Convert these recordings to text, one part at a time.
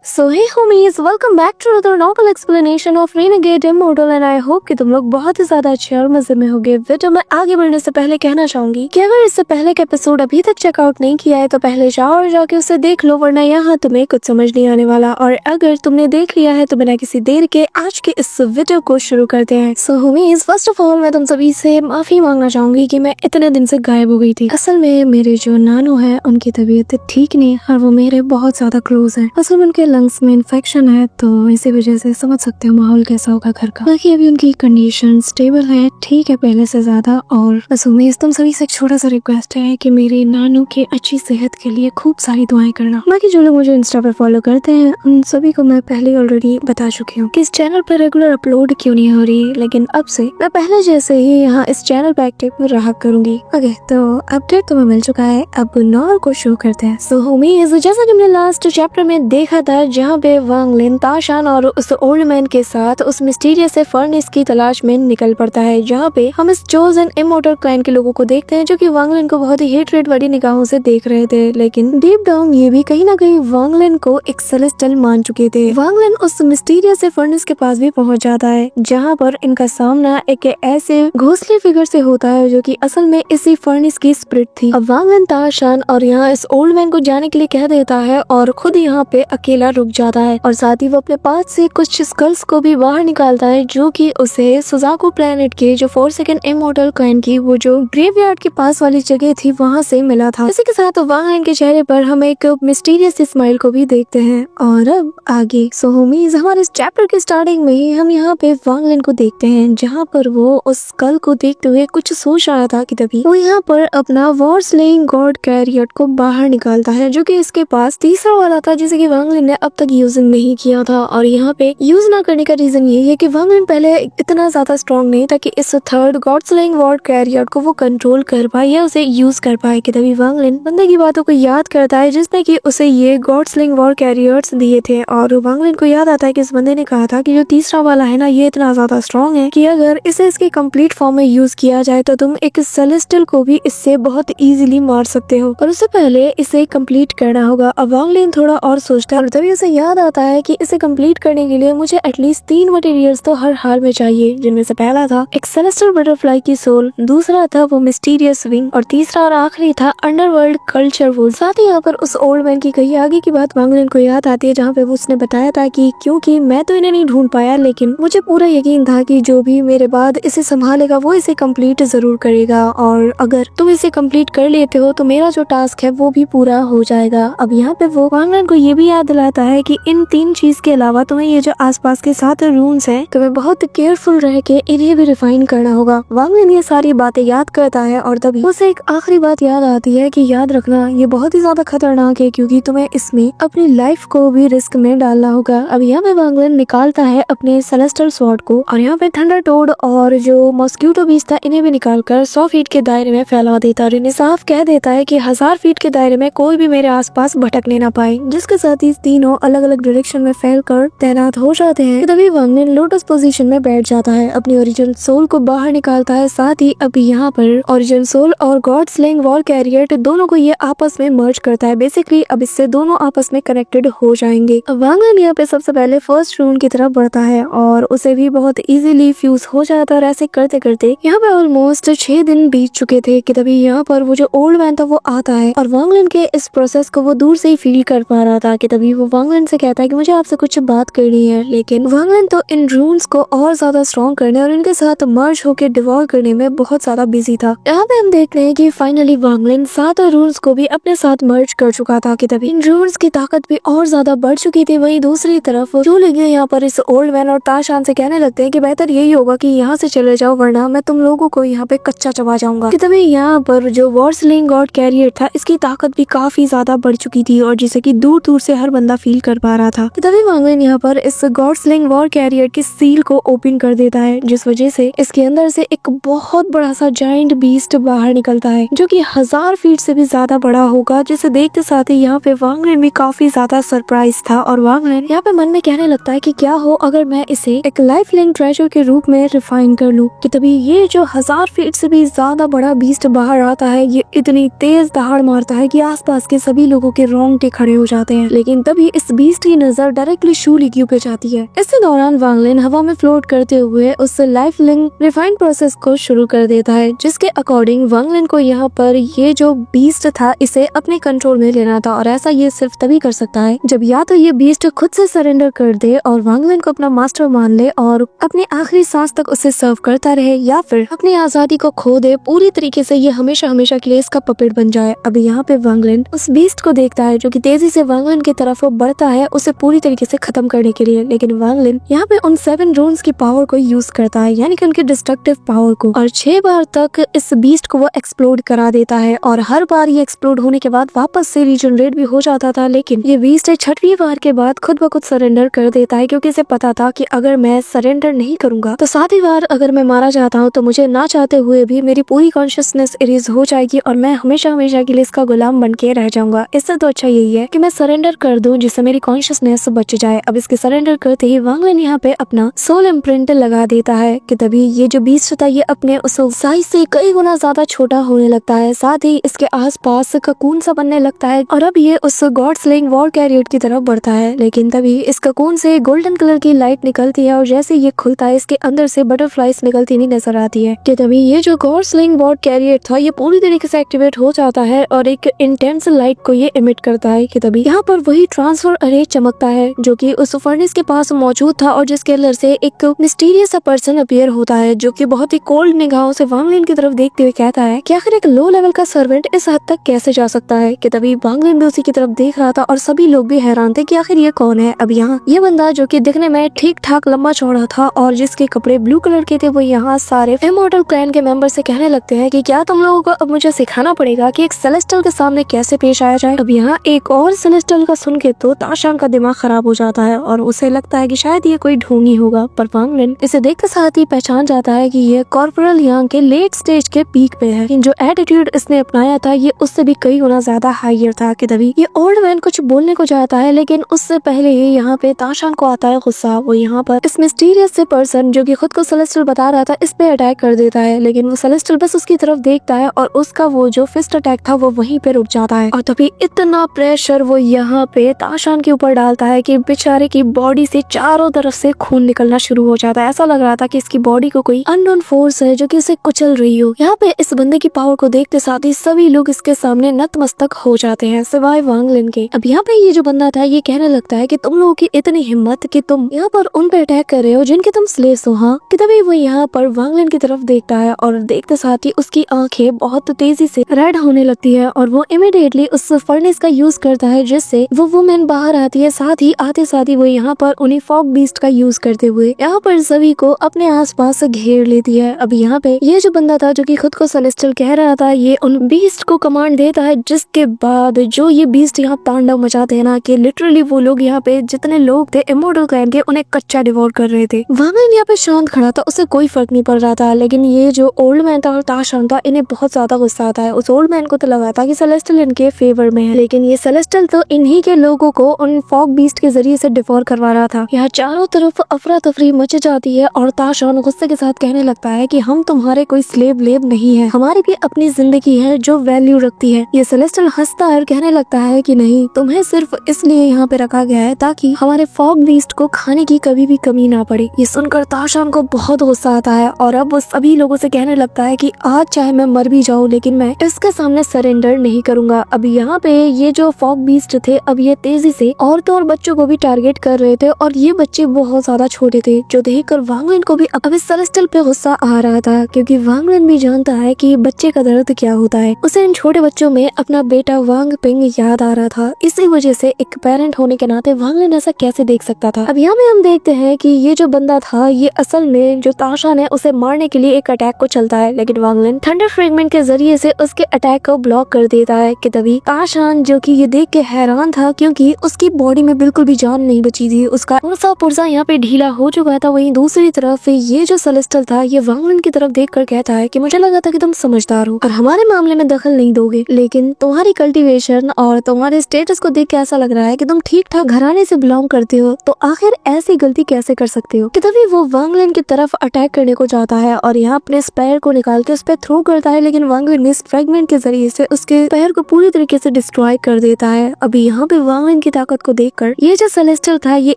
So hey homies, welcome back to another novel explanation of Renegade Immortal and I hope कि तुम लोग बहुत ही ज्यादा अच्छे और मजे में होगे। वीडियो में आगे बढ़ने से पहले कहना चाहूंगी कि अगर इससे पहले का एपिसोड अभी तक चेकआउट नहीं किया है तो पहले जाओ और जाके उसे देख लो, वरना यहाँ तुम्हें कुछ समझ नहीं आने वाला। और अगर तुमने देख लिया है तो बिना किसी देर के आज के इस वीडियो को शुरू करते हैं। सो होमीज, फर्स्ट ऑफ ऑल मैं तुम सभी से माफी मांगना चाहूंगी कि मैं इतने दिन से गायब हो गई थी। असल में मेरे जो नानू है उनकी तबीयत ठीक नहीं और वो मेरे बहुत ज्यादा क्लोज है। असल में उनके लंग्स में इन्फेक्शन है तो इसी वजह से समझ सकते हो माहौल कैसा होगा घर का। बाकी अभी उनकी कंडीशन स्टेबल है, ठीक है पहले से ज्यादा। और बस उम्मीद तुम सभी से एक छोटा सा रिक्वेस्ट है कि मेरे नानू के अच्छी सेहत के लिए खूब सारी दुआएं करना। बाकी जो लोग मुझे इंस्टा पर फॉलो करते हैं उन सभी को मैं पहले ऑलरेडी बता चुकी हूँ कि इस चैनल पर रेगुलर अपलोड क्यों नहीं हो रही, लेकिन अब से मैं पहले जैसे ही यहाँ इस चैनल पर एक्टिव में रहा करूंगी। ओके, तो अपडेट तुम्हें मिल चुका है, अब नॉर्मल को शुरू करते हैं। सो होमीज, जैसा कि हमने लास्ट चैप्टर में देखा था जहाँ पे वांग लिन ताशान और उस ओल्ड मैन के साथ उस मिस्टीरियस से फर्नेस की तलाश में निकल पड़ता है, जहाँ पे हम इस चोजन इमोर्टल क्लैन के लोगों को देखते हैं जो कि वांग लिन को बहुत ही हेटरेट वाली निगाहों से देख रहे थे। लेकिन डीप डाउन ये भी कहीं ना कहीं वांग लिन को एक सेलेस्टियल मान चुके थे। वांग लिन उस मिस्टीरियस से फर्नेस के पास भी पहुंच जाता है जहाँ पर इनका सामना एक ऐसे घोंसले फिगर से होता है जो कि असल में इसी फर्नेस की स्पिरिट थी। अब वांग लिन ताशान और यहाँ इस ओल्ड मैन को जाने के लिए कह देता है और खुद यहाँ पे अकेला रुक जाता है और साथ ही वो अपने पास से कुछ स्कल्स को भी बाहर निकालता है जो कि उसे सुजाकू प्लेनेट के जो 4 सेकंड इमोर्टल क्लैन की वो जो ग्रेवयार्ड के पास वाली जगह थी वहाँ से मिला था। इसी के साथ वांग लिन के चेहरे पर हम एक मिस्टीरियस स्माइल को भी देखते हैं। और अब आगे सो होमीज, हमारे इस चैप्टर के स्टार्टिंग में ही हम यहाँ पे वांग लिन को देखते हैं जहाँ पर वो उस स्कल को देखते हुए कुछ सोच रहा था कि तभी वो यहाँ पर अपना वॉर स्लेइंग गॉड कैरियट को बाहर निकालता है जो कि इसके पास तीसरा वाला था जिसे कि वांग लिन ने अब तक यूज नहीं किया था। और यहाँ पे यूज ना करने का रीजन यही है कि वांग लिन पहले इतना ज्यादा स्ट्रॉन्ग नहीं था कि इस third god slaying war carrier को वो कंट्रोल कर पाए या उसे यूज कर पाए। कि तभी वांग लिन बंदे की बातों को याद करता है जिसने कि उसे ये गॉड स्लेइंग वॉर कैरियर्स दिए थे और वांग लिन को याद आता है कि इस बंदे ने कहा था कि जो तीसरा वाला है ना ये इतना ज्यादा स्ट्रॉन्ग है कि अगर इसे इसके कंप्लीट फॉर्म में यूज किया जाए तो तुम एक सेलेस्टियल को भी इससे बहुत इजीली मार सकते हो और उससे पहले इसे कंप्लीट करना होगा। अब वांग लिन थोड़ा और सोचता है और तभी उसे याद आता है कि इसे कंप्लीट करने के लिए मुझे एटलीस्ट 3 मटेरियल्स तो हर हाल में चाहिए, जिनमें से पहला था एक सेलेस्टियल बटरफ्लाई की सोल, दूसरा था वो मिस्टीरियस विंग और तीसरा और आखिरी था अंडरवर्ल्ड कल्चर वुड। साथ ही यहाँ पर उस ओल्ड मैन की कही आगे की बात वांग लिन को याद आती है जहाँ पे उसने बताया था कि क्योंकि मैं तो इन्हें नहीं ढूंढ पाया लेकिन मुझे पूरा यकीन था कि जो भी मेरे बाद इसे संभालेगा वो इसे कंप्लीट जरूर करेगा और अगर तुम इसे कंप्लीट कर लेते हो तो मेरा जो टास्क है वो भी पूरा हो जाएगा। अब यहाँ पे वो वांग लिन को ये भी याद दिलाता है कि इन 3 चीज के अलावा तुम्हें ये जो आसपास के 7 रून्स हैं तुम्हें बहुत केयरफुल रह के इन्हें भी रिफाइन करना होगा। वांग लिन ये सारी बातें याद करता है और तभी उसे एक आखिरी बात याद आती है कि याद रखना ये बहुत ही ज्यादा खतरनाक है क्योंकि तुम्हें इसमें अपनी लाइफ को भी रिस्क में डालना होगा। अब यहाँ पे वांग लिन निकालता है अपने सेलेस्टियल स्वॉर्ड को और यहाँ पे थंडर टोड और जो मॉस्क्यूटो बीस्ट था इन्हें भी निकालकर 100 फीट के दायरे में फैला देता है और इन्हें साफ कह देता है कि 1000 फीट के दायरे में कोई भी मेरे आसपास भटकने ना पाए, जिसके साथ ही तीनों अलग अलग डायरेक्शन में फैलकर तैनात हो जाते हैं। तभी वांग लिन लोटस पोजीशन में बैठ जाता है, अपनी ओरिजिनल सोल को बाहर निकालता है। साथ ही अब यहाँ पर ओरिजिनल सोल और गॉड स्लेइंग वॉर कैरियर दोनों को ये आपस में मर्ज करता है। बेसिकली अब इससे दोनों आपस में कनेक्टेड हो जाएंगे। अब वांग लिन यहाँ पे सबसे पहले फर्स्ट रून की तरफ बढ़ता है और उसे भी बहुत इजीली फ्यूज हो जाता है और ऐसे करते करते यहाँ पे ऑलमोस्ट 6 दिन बीत चुके थे कि तभी यहाँ पर वो जो ओल्ड मैन था वो आता है और वांग लिन के इस प्रोसेस को वो दूर से ही फील कर पा रहा था। कि तभी वो वांग लिन से कहता है कि मुझे आपसे कुछ बात करनी है, लेकिन वांग लिन तो इन रून्स को और ज्यादा स्ट्रॉन्ग करने और इनके साथ मर्ज होकर डिवॉल्व करने में बहुत ज्यादा बिजी था। यहाँ पे हम देख रहे हैं कि फाइनली वांग लिन 7 रून्स को भी अपने साथ मर्ज कर चुका था। कि तभी इन रून्स की ताकत भी और ज्यादा बढ़ चुकी थी। वहीं दूसरी तरफ जो लोग यहाँ पर इस ओल्ड मैन और ताशान से कहने लगते हैं कि बेहतर यही होगा कि यहाँ से चले जाओ वरना मैं तुम लोगों को यहाँ पे कच्चा चबा जाऊंगा। कि तभी यहाँ पर जो वॉर स्लेइंग गॉड कैरियर था इसकी ताकत भी काफी ज्यादा बढ़ चुकी थी और जिसे कि दूर दूर से हर बंदा फील कर पा रहा था। तभी वांग लिन यहाँ पर इस गॉड स्लेइंग वॉर कैरियर की सील को ओपन कर देता है जिस वजह से इसके अंदर से एक बहुत बड़ा सा जायंट बीस्ट बाहर निकलता है जो कि 1000 फीट से भी ज्यादा बड़ा होगा, जिसे देखते साथ ही यहाँ पे वांग लिन भी काफी ज्यादा सरप्राइज था। और वांग लिन यहाँ पे मन में कहने लगता है कि क्या हो अगर मैं इसे एक लाइफ लिंक ट्रेजर के रूप में रिफाइन कर लूं। कि तभी ये जो 1000 फीट से भी ज्यादा बड़ा बीस्ट बाहर आता है ये इतनी तेज दहाड़ मारता है कि आसपास के सभी लोगों के रोंगटे खड़े हो जाते हैं। लेकिन तभी इस बीस्ट की नजर डायरेक्टली शू लिक्यू पे जाती है। इसी दौरान वांग लिन हवा में फ्लोट करते हुए उस लाइफ लिंक रिफाइंड प्रोसेस को शुरू कर देता है, जिसके अकॉर्डिंग वांग लिन को यहाँ पर ये जो बीस्ट था इसे अपने कंट्रोल में लेना था, और ऐसा ये सिर्फ तभी कर सकता है जब या तो ये बीस्ट खुद से सरेंडर कर दे और वांग लिन को अपना मास्टर मान ले और अपने आखिरी सांस तक उसे सर्व करता रहे, या फिर अपनी आजादी को खो दे पूरी तरीके से, ये हमेशा हमेशा के लिए इसका पपेट बन जाए। अभी यहाँ पे वांग लिन उस बीस्ट को देखता है जो कि तेजी से वांग लिन की तरफ बढ़ता है उसे पूरी तरीके से खत्म करने के लिए, लेकिन वांग लिन यहाँ पे उन 7 रून्स की पावर को यूज करता है, यानी कि उनकी डिस्ट्रक्टिव पावर को, और 6 बार तक इस बीस्ट को वो एक्सप्लोड करा देता है, और हर बार ये एक्सप्लोड होने के बाद वापस से रीजनरेट भी हो जाता था। लेकिन ये बीस्ट 6वीं बार के बाद खुद ब खुद सरेंडर कर देता है, क्योंकि इसे पता था कि अगर मैं सरेंडर नहीं करूंगा तो 7वीं बार अगर मैं मारा जाता हूँ तो मुझे ना चाहते हुए भी मेरी पूरी कॉन्शियसनेस इरेज हो जाएगी और मैं हमेशा हमेशा के लिए इसका गुलाम बन के रह जाऊंगा। इससे तो अच्छा यही है कि मैं सरेंडर कर दूं जिससे मेरी कॉन्शियसनेस बच जाए। अब इसके सरेंडर करते ही वांग लिन यहाँ पे अपना सोल इम्प्रिंट लगा देता है कि तभी ये जो बीस्ट था ये अपने उस साइज से कई गुना ज्यादा छोटा होने लगता है, साथ ही इसके आसपास ककून सा बनने लगता है, और अब ये उस गॉड स्लेइंग वॉर कैरियर की तरफ बढ़ता है। लेकिन तभी इस ककून से गोल्डन कलर की लाइट निकलती है और जैसे ये खुलता है इसके अंदर से बटरफ्लाइज निकलती नहीं नजर आती है कि तभी ये जो गॉड स्लेइंग वॉर कैरियर था ये पूरी तरीके से एक्टिवेट हो जाता है और एक इंटेंस लाइट को ये इमिट करता है कि तभी यहाँ पर वही ट्रांसफर अरे चमकता है जो कि उस फर्नेस के पास मौजूद था, और जिसके अंदर से एक मिस्टीरियस पर्सन अपीयर होता है जो कि बहुत ही कोल्ड निगाहों से वांग लिन की तरफ देखते हुए कहता है कि आखिर एक लो लेवल का सर्वेंट इस हद तक कैसे जा सकता है। कि तभी वांग लिन भी उसी की तरफ देख रहा था और सभी लोग भी हैरान थे कि आखिर ये कौन है। अब यहाँ ये बंदा जो कि दिखने में ठीक ठाक लंबा चौड़ा था और जिसके कपड़े ब्लू कलर के थे, वो यहाँ सारे इमॉर्टल क्लैन के मेंबर से कहने लगते हैं कि क्या तुम लोगों को अब मुझे सिखाना पड़ेगा कि एक सेलेस्टियल के सामने कैसे पेश आया जाए। अब यहाँ एक और सेलेस्टियल का सुन के तो ताशान का दिमाग खराब हो जाता है और उसे लगता है कि शायद ये कोई ढोंगी होगा, पर वांग लिन इसे देखते साथ ही पहचान जाता है कि ये कॉर्पोरल यांग के लेट स्टेज के पीक पे है। लेकिन जो एटीट्यूड इसने अपनाया था ये उससे भी कई गुना ज्यादा हायर था। कि तभी ये ओल्ड मैन कुछ बोलने को जाता है, लेकिन उससे पहले ही यहाँ पे ताशान को आता है गुस्सा। वो यहाँ पर इस मिस्टीरियस से पर्सन जो कि खुद को सेलेस्टियल बता रहा था इस पे अटैक कर देता है, लेकिन वो सेलेस्टियल बस उसकी तरफ देखता है और उसका वो जो फिस्ट अटैक था वो वहीं पे रुक जाता है। और तभी इतना प्रेशर वो यहाँ पे ताशान के ऊपर डालता है कि बेचारे की बॉडी से चारों तरफ से खून निकलना शुरू हो जाता है। ऐसा लग रहा था कि इसकी बॉडी को कोई अननोन फोर्स है जो कि इसे कुचल रही हो। यहाँ पे इस बंदे की पावर को देखते साथ ही सभी लोग इसके सामने नतमस्तक हो जाते हैं सिवाय वांग लिन के। अब यहाँ पे ये जो बंदा था ये कहने लगता है कि तुम लोगों की इतनी हिम्मत कि तुम यहाँ पर उन पे अटैक कर रहे हो जिनके तुम स्लेव्स हो। हाँ, कि तभी वो यहाँ पर वांग लिन की तरफ देखता है और देखते साथ ही उसकी आंखें बहुत तेजी से रेड होने लगती है और वो इमीडिएटली उस फर्नेस का यूज करता है जिससे वो वुमेन बाहर आती है। साथ ही वो यहाँ पर उन्हीं फॉग बीस्ट का यूज करते हुए यहाँ पर सभी को अपने आसपास घेर लेती है। अब यहाँ पे ये जो बंदा था जो कि खुद को सेलेस्टियल कह रहा था ये उन बीस्ट को कमांड देता है, जिसके बाद जो ये बीस्ट यहाँ तांडव मचाते हैं ना कि लिटरली वो लोग यहाँ पे जितने लोग थे इमॉर्टल क्लैन के उन्हें कच्चा डिवोर कर रहे थे। वांग लिन यहाँ पे शांत खड़ा था, उसे कोई फर्क नहीं पड़ रहा था, लेकिन ये जो ओल्ड मैन था और ताशान था इन्हें बहुत ज्यादा गुस्सा आता है। उस ओल्ड मैन को तो लगा था कि सेलेस्टियल इनके फेवर में है, लेकिन ये सेलेस्टियल तो इन्हीं के लोगों को उन फॉग बीस्ट के जरिए से डिवोर करवा रहा था। यहाँ चारों तरफ अफरा तफरी मच जाती है और ताशान गुस्से के साथ कहने लगता है कि हम तुम्हारे कोई स्लेव लेब नहीं है, हमारी भी अपनी जिंदगी है जो वैल्यू रखती है। ये सेलेस्टियल हंसता है और कहने लगता है कि नहीं, तुम्हें सिर्फ इसलिए यहाँ पे रखा गया है ताकि हमारे फॉग बीस्ट को खाने की कभी भी कमी ना पड़े। ये सुनकर ताशान को बहुत गुस्सा आता है और अब वो सभी लोगों से कहने लगता है कि आज चाहे मैं मर भी जाऊँ लेकिन मैं इसके सामने सरेंडर नहीं करूंगा। अब यहाँ पे ये जो फॉग बीस्ट थे अब ये तेजी से औरतों और बच्चों को भी टारगेट कर रहे थे और ये बच्चे बहुत ज्यादा छोटे थे, जो देखकर वांग लिन को भी अब इस सेलेस्टियल पे गुस्सा आ रहा था, क्योंकि वांग लिन भी जानता है कि बच्चे का दर्द क्या होता है। उसे इन छोटे बच्चों में अपना बेटा वांग पिंग याद आ रहा था, इसी वजह से एक पेरेंट होने के नाते वांग लिन ऐसा कैसे देख सकता था। अब यहाँ में हम देखते हैं कि ये जो बंदा था ये असल में जो ताशान है उसे मारने के लिए एक अटैक को चलता है, लेकिन वांग लिन थंडर फ्रेगमेंट के जरिए से उसके अटैक को ब्लॉक कर देता है। कि तभी ताशान जो कि ये देख के हैरान था क्योंकि उसकी बॉडी में बिल्कुल भी जान नहीं बची थी, उसका पुर्जा यहाँ पे ढीला हो चुका था। वहीं दूसरी तरफ ये जो सेलेस्टियल था ये वांग लिन की तरफ देखकर कहता है कि मुझे लगा था कि तुम समझदार हो और हमारे मामले में दखल नहीं दोगे, लेकिन तुम्हारी कल्टीवेशन और तुम्हारे स्टेटस को देख के ऐसा लग रहा है कि तुम ठीक ठाक घराने से बिलोंग करते हो, तो आखिर ऐसी गलती कैसे कर सकते हो। कि तभी वो वांग लिन की तरफ अटैक करने को जाता है और यहाँ अपने स्पेयर को निकाल के उस पर थ्रो करता है, लेकिन वांग लिन इस फ्रेगमेंट के जरिए से उसके पैर को पूरी तरीके से डिस्ट्रॉय कर देता है। अभी यहाँ पे वांग लिन की ताकत को देखकर ये जो सेलेस्टियल था ये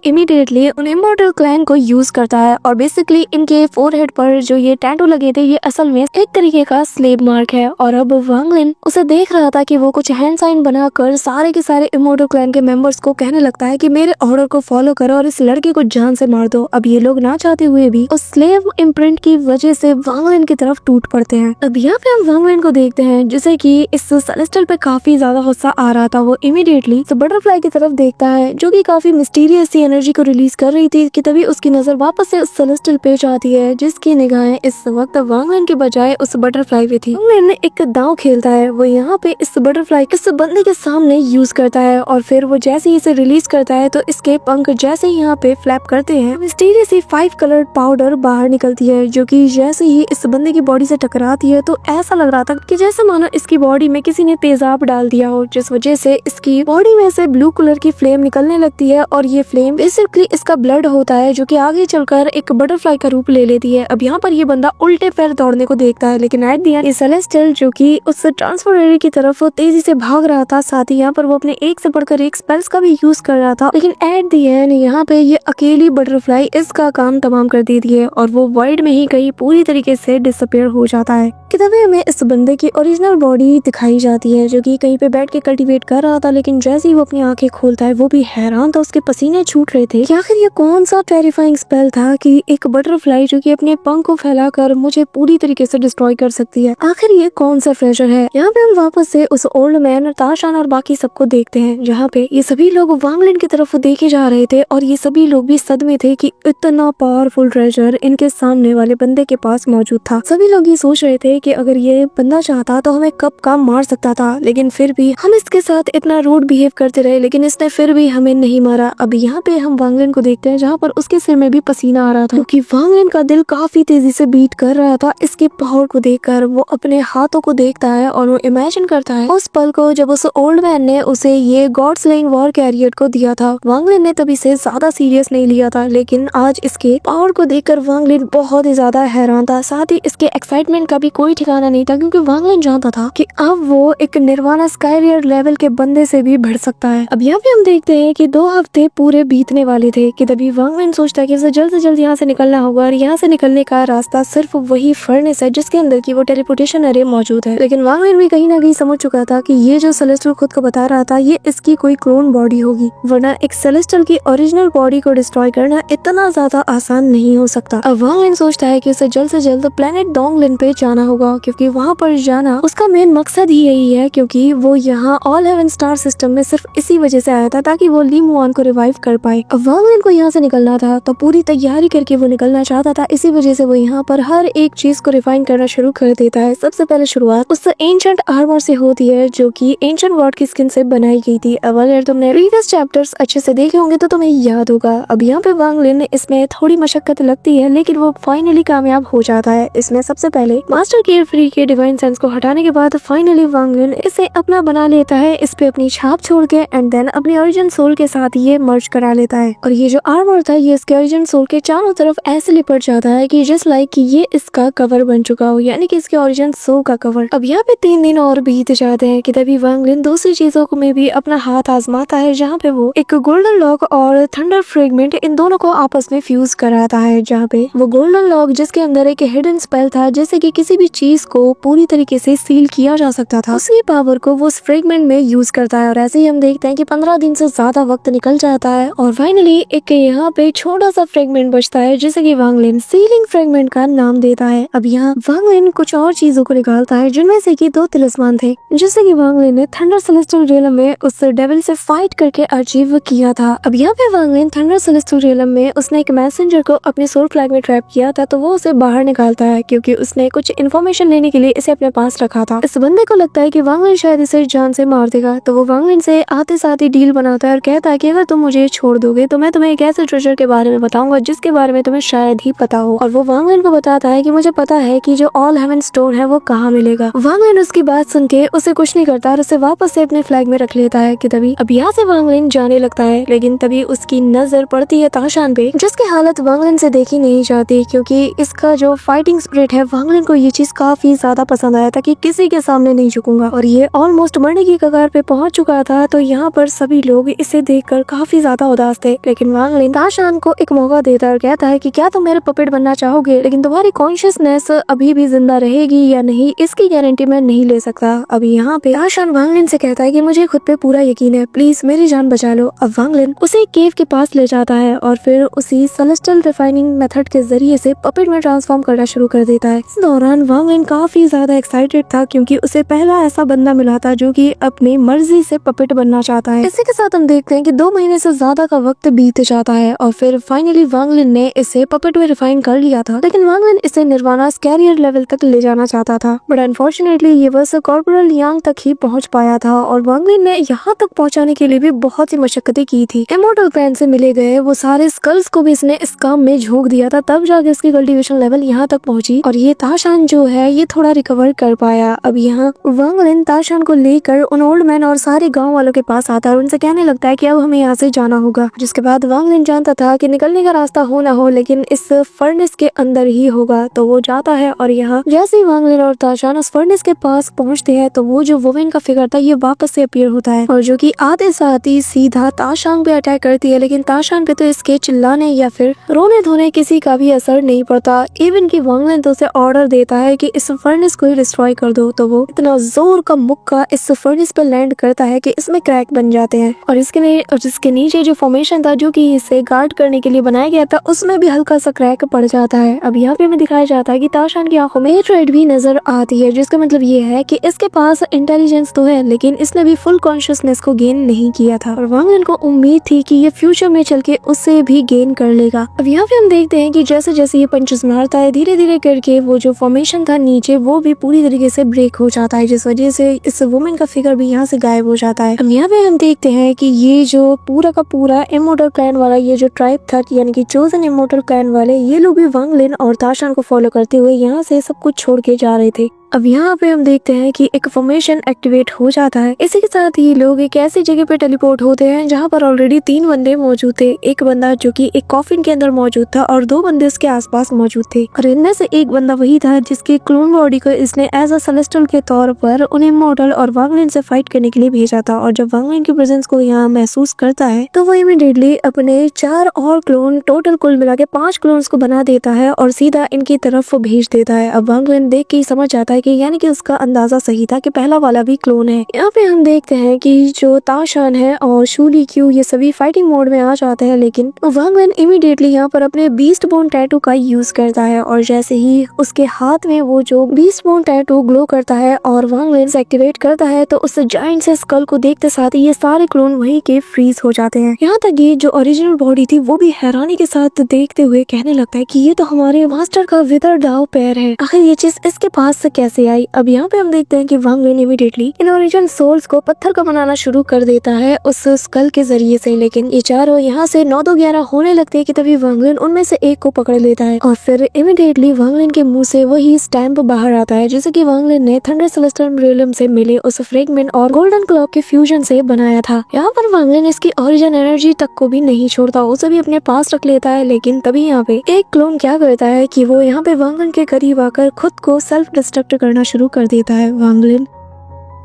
इमीडिएटली उन इमॉर्टल क्लैन को यूज करता है और बेसिकली इनके फोरहेड पर जो ये टैटू लगे थे ये असल में एक तरीके का स्लेव मार्क है। और अब वांग लिन उसे देख रहा था कि वो कुछ हैंड साइन बनाकर सारे के सारे इमॉर्टल क्लैन के मेंबर्स को कहने लगता है कि मेरे ऑर्डर को फॉलो करो और इस लड़के को जान से मार दो। अब ये लोग ना चाहते हुए भी उस स्लेव इम्प्रिंट की वजह से वांग लिन की तरफ टूट पड़ते हैं। अब यहाँ पे हम वांग लिन को देखते हैं जिसे कि इस सेलेस्टियल पे काफी ज्यादा गुस्सा आ रहा था। वो इमीडिएटली बटरफ्लाई की तरफ देखता है जो कि काफी मिस्टीरियस सी एनर्जी को रिलीज कर रही थी कि तभी उसकी नजर वापस से उस सेलेस्टियल पे जाती है जिसकी निगाहें इस वक्त वांग लिन के बजाय उस बटरफ्लाई पे थी। वांग लिन एक दांव खेलता है, वो यहाँ पे इस बटरफ्लाई इस बंदे के सामने यूज करता है और फिर वो जैसे ही इसे रिलीज करता है तो इसके पंख जैसे ही यहाँ पे फ्लैप करते हैं मिस्टीरियस 5 कलर्ड पाउडर बाहर निकलती है जो कि जैसे ही इस बंदे की बॉडी से टकराती है तो ऐसा लग रहा था कि जैसे मानो इसकी बॉडी में किसी ने तेजाब डाल दिया हो, जिस वजह से इसकी बॉडी में से ब्लू कलर की फ्लेम निकलने लगती है और ये फ्लेम बेसिकली इसका ब्लड होता है जो कि आगे चलकर एक बटरफ्लाई का रूप ले लेती है। अब यहाँ पर ये बंदा उल्टे पैर दौड़ने को देखता है लेकिन एट द एंड सेलेस्टियल जो कि उस ट्रांसफॉर्मर की तरफ तेजी से भाग रहा था, साथ ही यहाँ पर वो अपने एक से बढ़कर एक स्पेल्स का भी यूज कर रहा था लेकिन एट द एंड यहाँ पे ये अकेली बटरफ्लाई इसका काम तमाम कर देती है और वो वाइड में ही कहीं पूरी तरीके से डिसअपियर हो जाता है। कि तभी हमें इस बंदे की ओरिजिनल बॉडी दिखाई जाती है जो कि कहीं पे बैठ के कल्टीवेट कर रहा था लेकिन जैसे ही वो अपनी आंखें खोलता है वो भी हैरान था, उसके पसीने छूट रहे थे कि आखिर ये कौन सा टेरिफाइंग स्पेल था कि एक बटरफ्लाई जो कि अपने पंख को फैलाकर मुझे पूरी तरीके से डिस्ट्रॉय कर सकती है। आखिर ये कौन सा ट्रेजर है। यहाँ पे हम वापस से उस ओल्ड मैन ताशान और बाकी सबको देखते हैं जहाँ पे ये सभी लोग वांग लिन की तरफ देखे जा रहे थे और ये सभी लोग भी सदमे थे कि इतना पावरफुल ट्रेजर इनके सामने वाले बंदे के पास मौजूद था। सभी लोग ये सोच रहे थे कि अगर ये बंदा चाहता तो हमें कब काम मार सकता था लेकिन फिर भी हम इसके साथ इतना रूड बिहेव करते रहे लेकिन इसने फिर भी हमें नहीं मारा। अब यहाँ पे हम वांग लिन को देखते हैं जहाँ पर उसके सिर में भी पसीना आ रहा था क्योंकि वांग लिन का दिल काफी तेजी से बीट कर रहा था इसके पावर को देखकर। वो अपने हाथों को देखता है और वो इमेजिन करता है उस पल को जब उस ओल्ड मैन ने उसे ये गॉड स्लेइंग वॉर कैरियर को दिया था। वांग लिन ने तभी से ज्यादा सीरियस नहीं लिया था लेकिन आज इसके पावर को देखकर वांग लिन बहुत ही ज्यादा हैरान था, साथ ही इसके एक्साइटमेंट का भी कोई ठिकाना नहीं था क्योंकि वांग लिन जानता था कि अब वो एक निर्वाणा स्काईरियर लेवल के बंदे से भी बढ़ सकता है। अब यहाँ पे हम देखते हैं कि 2 हफ्ते पूरे बीतने वाले थे कि तभी वांग लिन सोचता है कि उसे जल्द से जल्द यहाँ से निकलना होगा और यहाँ से निकलने का रास्ता सिर्फ वही फर्नेस है जिसके अंदर की वो टेलीपोर्टेशन अरे मौजूद है। लेकिन वांग लिन भी कहीं ना कहीं समझ चुका था कि ये जो सेलेस्टियल खुद को बता रहा था ये इसकी कोई क्लोन बॉडी होगी, वरना एक सेलेस्टियल की ओरिजिनल बॉडी को डिस्ट्रॉय करना इतना ज्यादा आसान नहीं हो सकता। अब वांग लिन सोचता है कि उसे जल्द से जल्द प्लेनेट डोंगलिन पे जाना होगा क्योंकि वहाँ पर जाना उसका मेन मकसद ही यही है क्योंकि वो यहाँ ऑल हेवन स्टार सिस्टम में सिर्फ इसी वजह से आया था ताकि वो ली मुआन को रिवाइव कर पाए। अब वांग लिन को यहाँ से निकलना था तो पूरी तैयारी करके वो निकलना चाहता था, इसी वजह से वो यहाँ पर हर एक चीज को रिफाइन करना शुरू कर देता है। सबसे पहले शुरुआत उस एंशिएंट आर्मर से होती है जो कि एंशिएंट वॉर्ड की स्किन से बनाई गई थी। अब अगर तुमने प्रीवियस चैप्टर्स अच्छे से देखे होंगे तो तुम्हें याद होगा। अब यहाँ पे वांग लिन इसमें थोड़ी मशक्कत लगती है लेकिन वो फाइनली कामयाब हो जाता है। इसमें सबसे पहले मास्टर केयर फ्री के डिवाइन सेंस को हटाने के बाद फाइनली वांग लिन इसे अपना बना लेता है, इस पे अपनी छाप छोड़ के एंड देन अपनी ओरिजिन सोल के साथ ये मर्ज करा लेता है। और ये जो आर्मर था ये इसके ओरिजिन सोल के चारों तरफ ऐसे लिपट जाता है कि जस्ट लाइक कि ये इसका कवर बन चुका हो, यानी कि इसके ओरिजिन सोल का कवर। अब यहाँ पे 3 दिन और बीत जाते हैं कि तभी वांग लिन दूसरी चीजों को में भी अपना हाथ आजमाता है जहाँ पे वो एक गोल्डन लॉक और थंडर फ्रेगमेंट इन दोनों को आपस में फ्यूज कराता है। जहाँ पे वो गोल्डन लॉक जिसके अंदर एक हिडन स्पेल था जैसे कि किसी भी चीज को पूरी तरीके से सील किया जा सकता था, उसी पावर को वो उस फ्रेगमेंट में यूज करता है। और ऐसे ही हम देखते हैं कि 15 दिन से ज्यादा वक्त निकल जाता है और फाइनली एक यहाँ पे छोटा सा फ्रेगमेंट बचता है जिसे कि वांग लिन सीलिंग फ्रेगमेंट का नाम देता है। अब यहाँ वांग लिन कुछ और चीजों को निकालता है जिनमें से कि 2 तिलिस्मान थे जिससे कि वांग लिन ने थंडर सेलेस्टियल रियलम में उस डेविल से फाइट करके अचीव किया था। अब यहाँ पे वांग लिन थंडर सेलेस्टियल रियलम में उसने एक मैसेंजर को अपने सोल फ्लैग में ट्रैप किया था तो वो उसे बाहर निकालता है क्योंकि उसने कुछ इन्फॉर्मेशन लेने के लिए इसे अपने पास रखा था। इस बंदे को लगता है कि वांग लिन शायद इसे जान से मार देगा तो वो वांग लिन से आते साथ ही डील बनाता है और कहता है कि अगर तुम मुझे छोड़ दोगे तो मैं तुम्हें एक ऐसे ट्रेजर के बारे में बताऊंगा जिसके बारे में तुम्हें शायद ही पता हो। और वो वांग लिन को बताता है कि मुझे पता है कि जो ऑल हेवन स्टोन है वो कहाँ मिलेगा। वांग लिन उसकी बात सुन के उसे कुछ नहीं करता और उसे वापस से अपने फ्लैग में रख लेता है कि तभी अब यहाँ से वांग लिन जाने लगता है लेकिन तभी उसकी नजर पड़ती है ताशान पे जिसकी हालत वांग लिन से देखी नहीं जाती क्योंकि इसका जो फाइटिंग स्पिरिट है वांग लिन को ये चीज काफी ज्यादा पसंद आया था कि किसी के सामने नहीं झुकूंगा। और ये ऑलमोस्ट मरने की कगार पे पहुंच चुका था तो यहाँ पर सभी लोग इसे देखकर काफी ज्यादा उदास थे। लेकिन वांग लिन ताशान को एक मौका देता है और कहता है कि क्या तुम मेरे पपेट बनना चाहोगे, लेकिन तुम्हारी कॉन्शियसनेस अभी भी जिंदा रहेगी या नहीं इसकी गारंटी मैं नहीं ले सकता। अभी यहाँ पे ताशान वांग लिन से कहता है कि मुझे खुद पे पूरा यकीन है, प्लीज मेरी जान बचा लो। अब वांग लिन उसे एक केव के पास ले जाता है और फिर उसी सेलेस्टियल रिफाइनिंग मेथड के जरिए से पपेट में ट्रांसफॉर्म करना शुरू कर देता है। इस दौरान वांग लिन काफी ज्यादा एक्साइटेड था क्योंकि उसे पहला ऐसा बंदा मिला था जो कि अपनी मर्जी से पपेट बनना चाहता है। इसी के साथ हम देखते हैं कि 2 महीने से ज्यादा का वक्त बीत जाता है और फिर फाइनली वांग लिन ने इसे पपेट में रिफाइन कर लिया था। लेकिन वांग लिन इसे निर्वाणा कैरियर लेवल तक ले जाना चाहता था, बट अनफॉर्चुनेटली ये बस कॉर्पोरल यांग तक ही पहुंच पाया था और वांग लिन ने यहाँ तक पहुंचाने के लिए भी बहुत ही मशक्कतें की थी। इमोर्टल क्लैन से मिले गए वो सारे स्कल्स को भी इसने इस काम में झोंक दिया था, तब जाके इसकी कल्टीवेशन लेवल यहाँ तक पहुंची और ये ताशान जो है ये थोड़ा रिकवर कर पाया। अब यहाँ वांग लिन ताशान को लेकर उन ओल्ड मैन और सारे गांव वालों के पास आता है और उनसे कहने लगता है कि अब हमें यहाँ से जाना होगा। जिसके बाद वांग लिन जानता था कि निकलने का रास्ता हो ना हो लेकिन इस फर्नेस के अंदर ही होगा, तो वो जाता है और यहाँ जैसे ही वांग लिन और ताशान उस फर्नेस के पास पहुँचते हैं तो वो जो वुमेन का फिगर था ये वापस से अपीयर होता है और जो कि आते साथ ही सीधा ताशान पे अटैक करती है। लेकिन ताशान पे तो इसके चिल्लाने या फिर रोने धोने किसी का भी असर नहीं पड़ता। इवन की वांग लिन तो उसे ऑर्डर देता है कि इस फर्नेस को ही डिस्ट्रॉय कर दो, तो वो इतना जोर का मुक्का इस फर्नेस पे लैंड करता है कि इसमें क्रैक बन जाते हैं और इसके नीचे जो फॉर्मेशन था जो कि इसे गार्ड करने के लिए बनाया गया था उसमें भी हल्का सा क्रैक पड़ जाता है। अब यहाँ पे हमें दिखाया जाता है कि ताशान की आंखों में हेट्रेड भी नजर आती है, जिसका मतलब ये है कि इसके पास इंटेलिजेंस तो है लेकिन इसने भी फुल कॉन्शियसनेस को गेन नहीं किया था और वांग लिन को उम्मीद थी कि ये फ्यूचर में चल के उससे भी गेन कर लेगा। अब यहाँ पे हम देखते हैं कि जैसे जैसे ये पंचेस मारता है धीरे धीरे करके वो जो फॉर्मेशन था नीचे वो भी पूरी तरीके से ब्रेक हो जाता है, जिस वजह से इस वुमेन का फिगर भी यहाँ से गायब हो जाता है। अब यहाँ पे हम देखते हैं कि ये जो पूरा का पूरा इमोर्टल क्लैन वाला ये जो ट्राइब था यानी कि चोजन इमोर्टल क्लैन वाले ये लोग भी वांग लिन और ताशान को फॉलो करते हुए यहाँ से सब कुछ छोड़ के जा रहे थे। अब यहाँ पे हम देखते हैं कि एक फॉर्मेशन एक्टिवेट हो जाता है। इसी के साथ ही लोग एक ऐसी जगह पे टेलीपोर्ट होते हैं जहाँ पर ऑलरेडी 3 बंदे मौजूद थे। एक बंदा जो कि एक कॉफिन के अंदर मौजूद था और 2 बंदे उसके आसपास मौजूद थे और इनमें से एक बंदा वही था जिसके क्लोन बॉडी को इसने एज अ सेलेस्टियल के तौर पर उन्हें इमॉर्टल और वांग लिन से फाइट करने के लिए भेजा था। और जब वांग लिन की प्रेजेंस को यहाँ महसूस करता है तो वो इमीडिएटली अपने 4 और क्लोन टोटल कुल मिला के 5 क्लोन्स को बना देता है और सीधा इनकी तरफ भेज देता है। अब वांग लिन देख के समझ जाता है कि यानी कि उसका अंदाजा सही था कि पहला वाला भी क्लोन है। यहाँ पे हम देखते हैं कि जो ताशान है और शूली क्यू ये सभी फाइटिंग मोड में आ जाते हैं, लेकिन वांग लिन इमीडिएटली यहाँ पर अपने बीस्ट बोन टैटू का यूज करता है और जैसे ही उसके हाथ में वो जो बीस्ट बोन टैटू ग्लो करता है और वांग लिन एक्टिवेट करता है तो उस जायंट से स्कल को देखते साथ ही ये सारे क्लोन वहीं के फ्रीज हो जाते हैं। यहाँ तक ये जो ओरिजिनल बॉडी थी वो भी हैरानी के साथ देखते हुए कहने लगता है कि ये तो हमारे मास्टर का विदर डाव पैर है, आखिर ये चीज इसके पास से कैसे आई। अब यहाँ पे हम देखते हैं कि वांग लिन इमीडिएटली इन ओरिजिनल सोल्स को पत्थर का बनाना शुरू कर देता है उस स्कल के जरिए से, लेकिन ये चारों यहाँ से 9-2-11 होने लगते हैं कि तभी वांग लिन उनमें से एक को पकड़ लेता है और फिर इमीडिएटली वांग लिन के मुंह से वही स्टैम्प बाहर आता है जिसे कि वांग लिन ने थंडर सेलेस्टियल रियलम से मिले उस फ्रेगमेंट और गोल्डन क्लॉक के फ्यूजन से बनाया था। यहाँ पर वांग लिन इसकी ओरिजिन एनर्जी तक को भी नहीं छोड़ता, उसे भी अपने पास रख लेता है। लेकिन तभी यहाँ पे एक क्लोन क्या करता है कि वो यहाँ पे वांग लिन के करीब आकर खुद को सेल्फ डिस्ट्रक्ट करना शुरू कर देता है। वांग लिन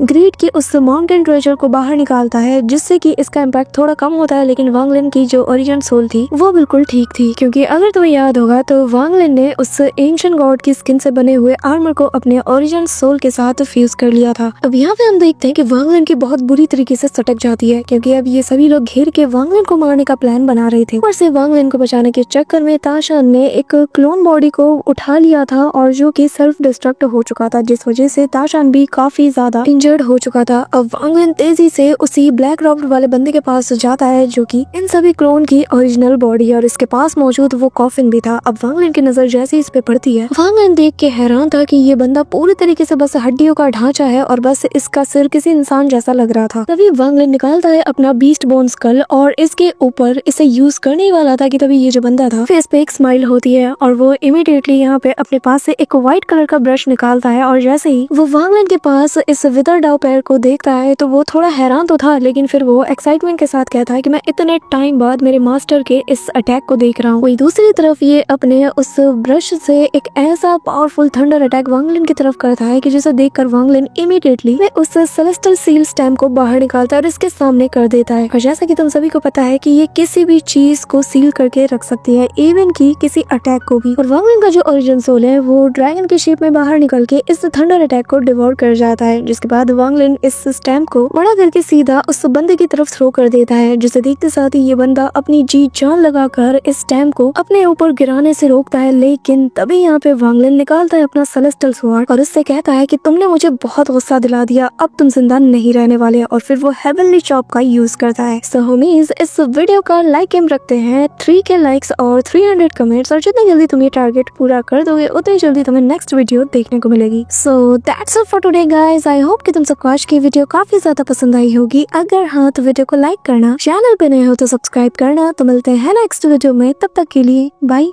ग्रीड की उस माउंटेन ट्रेजर को बाहर निकालता है जिससे कि इसका इम्पैक्ट थोड़ा कम होता है, लेकिन वांग लिन की जो ओरिजिन सोल थी वो बिल्कुल ठीक थी, क्योंकि अगर तुम्हें याद होगा तो वांग लिन ने उस एंशिएंट गॉड की स्किन से बने हुए आर्मर को अपने ओरिजिन सोल के साथ फ्यूज कर लिया था। अब यहाँ पे हम देखते हैं कि वांग लिन की बहुत बुरी तरीके से सटक जाती है क्योंकि अब ये सभी लोग घेर के वांग लिन को मारने का प्लान बना रहे थे। ऊपर से वांग लिन को बचाने के चक्कर में ताशान ने एक क्लोन बॉडी को उठा लिया था और जो कि सेल्फ डिस्ट्रक्ट हो चुका था, जिस वजह से ताशान भी काफी ज्यादा इंजर्ड हो चुका था। अब वांग लिन तेजी से उसी ब्लैक रॉब वाले बंदे के पास जाता है जो कि इन सभी क्लोन की ओरिजिनल बॉडी और इसके पास मौजूद वो कॉफिन भी था। अब वांग लिन की नजर जैसे इस पे पड़ती है, वांग लिन देख के हैरान था कि ये बंदा पूरी तरीके से बस हड्डियों का ढांचा है और बस इसका सिर किसी इंसान जैसा लग रहा था। तभी वांग लिन निकालता है अपना बीस्ट बोन स्कल और इसके ऊपर इसे यूज करने वाला था कि तभी ये जो बंदा था फेस पे एक स्माइल होती है और वो इमीडिएटली यहाँ पे अपने पास से एक व्हाइट कलर का ब्रश निकालता है और जैसे ही वो वांग लिन के पास इस विदर सर डाउ पैर को देखता है तो वो थोड़ा हैरान तो था, लेकिन फिर वो एक्साइटमेंट के साथ कहता है कि मैं इतने टाइम बाद मेरे मास्टर के इस अटैक को देख रहा हूँ। वही दूसरी तरफ ये अपने उस ब्रश से एक ऐसा पावरफुल थंडर अटैक वांग लिन की तरफ करता है कि जिसे देखकर वांग लिन इमीडिएटली उस सेलेस्टियल सील स्टैम्प को बाहर निकालता है और इसके सामने कर देता है। और जैसा कि तुम सभी को पता है कि ये किसी भी चीज को सील करके रख सकती है, इवन की किसी अटैक को भी। और वांग लिन का जो ओरिजिन सोल है वो ड्रैगन की शेप में बाहर निकल के इस थंडर अटैक को डिवोर कर जाता है, जिसके बाद वांग लिन इस स्टैम्प को बड़ा करके सीधा उस बंदे की तरफ थ्रो कर देता है, जिसे देखते साथ ही ये बंदा अपनी जी जान लगाकर इस स्टैम्प को अपने ऊपर गिराने से रोकता है। लेकिन तभी यहाँ पे वांग लिन निकालता है अपना सेलेस्टियल स्वॉर्ड और उससे कहता है कि तुमने मुझे बहुत गुस्सा दिला दिया, अब तुम जिंदा नहीं रहने वाले। और फिर वो हेवनली चॉप का यूज करता है। सो होमीज, इस वीडियो का लाइक एम रखते हैं 3K लाइक्स और 300 कमेंट्स, और जितनी जल्दी तुम ये टारगेट पूरा कर दोगे उतनी जल्दी तुम्हें नेक्स्ट वीडियो देखने को मिलेगी। So that's it for today guys. I hope कि तुम सबको आज की वीडियो काफी ज्यादा पसंद आई होगी। अगर हाँ तो वीडियो को लाइक करना, चैनल पे नए हो तो सब्सक्राइब करना। तो मिलते हैं नेक्स्ट वीडियो में, तब तक के लिए बाय।